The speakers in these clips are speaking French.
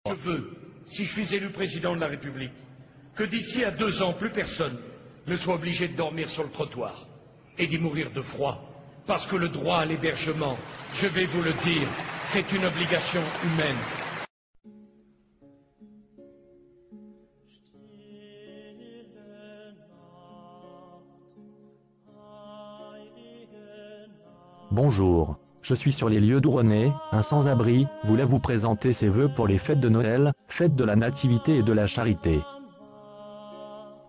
Je veux, si je suis élu président de la République, que d'ici à 2 ans, plus personne ne soit obligé de dormir sur le trottoir et d'y mourir de froid. Parce que le droit à l'hébergement, je vais vous le dire, c'est une obligation humaine. Bonjour, je suis sur les lieux d'où René, un sans-abri, voulait vous présenter ses vœux pour les fêtes de Noël, fêtes de la Nativité et de la Charité.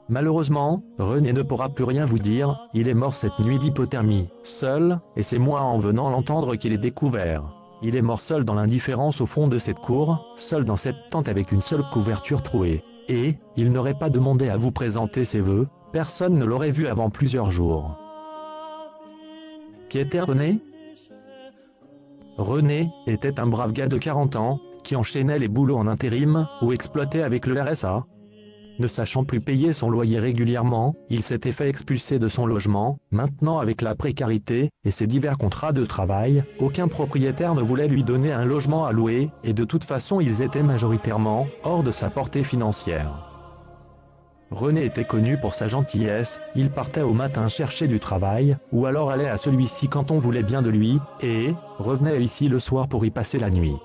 Malheureusement, René ne pourra plus rien vous dire, il est mort cette nuit d'hypothermie, seul, et c'est moi en venant l'entendre qu'il est découvert. Il est mort seul dans l'indifférence au fond de cette cour, seul dans cette tente avec une seule couverture trouée. Et, il n'aurait pas demandé à vous présenter ses vœux, personne ne l'aurait vu avant plusieurs jours. Qui était René ? René était un brave gars de 40 ans, qui enchaînait les boulots en intérim, ou exploitait avec le RSA. Ne sachant plus payer son loyer régulièrement, il s'était fait expulser de son logement. Maintenant, avec la précarité et ses divers contrats de travail, aucun propriétaire ne voulait lui donner un logement à louer, et de toute façon ils étaient majoritairement hors de sa portée financière. René était connu pour sa gentillesse, il partait au matin chercher du travail, ou alors allait à celui-ci quand on voulait bien de lui, et revenait ici le soir pour y passer la nuit.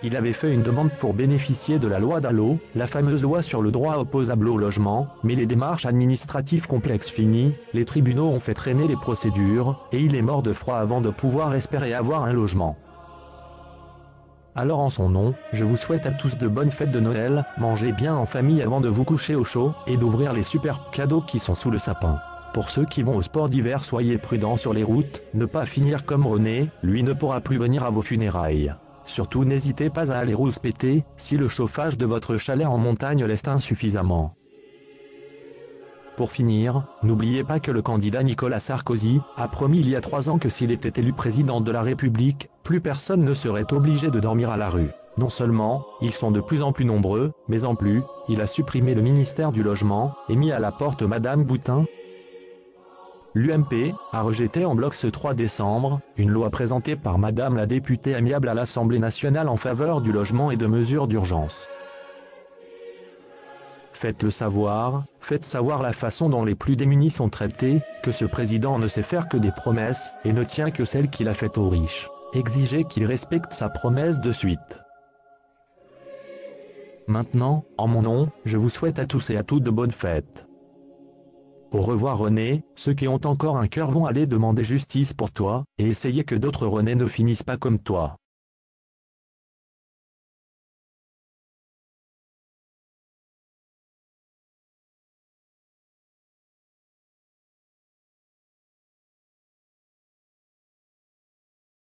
Il avait fait une demande pour bénéficier de la loi Dallot, la fameuse loi sur le droit opposable au logement, mais les démarches administratives complexes finies, les tribunaux ont fait traîner les procédures, et il est mort de froid avant de pouvoir espérer avoir un logement. Alors en son nom, je vous souhaite à tous de bonnes fêtes de Noël, mangez bien en famille avant de vous coucher au chaud, et d'ouvrir les superbes cadeaux qui sont sous le sapin. Pour ceux qui vont au sport d'hiver, soyez prudents sur les routes, ne pas finir comme René, lui ne pourra plus venir à vos funérailles. Surtout n'hésitez pas à aller rouspéter, si le chauffage de votre chalet en montagne l'est insuffisamment. Pour finir, n'oubliez pas que le candidat Nicolas Sarkozy a promis il y a 3 ans que s'il était élu président de la République, plus personne ne serait obligé de dormir à la rue. Non seulement, ils sont de plus en plus nombreux, mais en plus, il a supprimé le ministère du Logement, et mis à la porte Madame Boutin. L'UMP a rejeté en bloc ce 3 décembre, une loi présentée par Madame la députée amiable à l'Assemblée nationale en faveur du logement et de mesures d'urgence. Faites-le savoir, faites savoir la façon dont les plus démunis sont traités, que ce président ne sait faire que des promesses, et ne tient que celles qu'il a faites aux riches. Exigez qu'il respecte sa promesse de suite. Maintenant, en mon nom, je vous souhaite à tous et à toutes de bonnes fêtes. Au revoir René, ceux qui ont encore un cœur vont aller demander justice pour toi, et essayer que d'autres René ne finissent pas comme toi.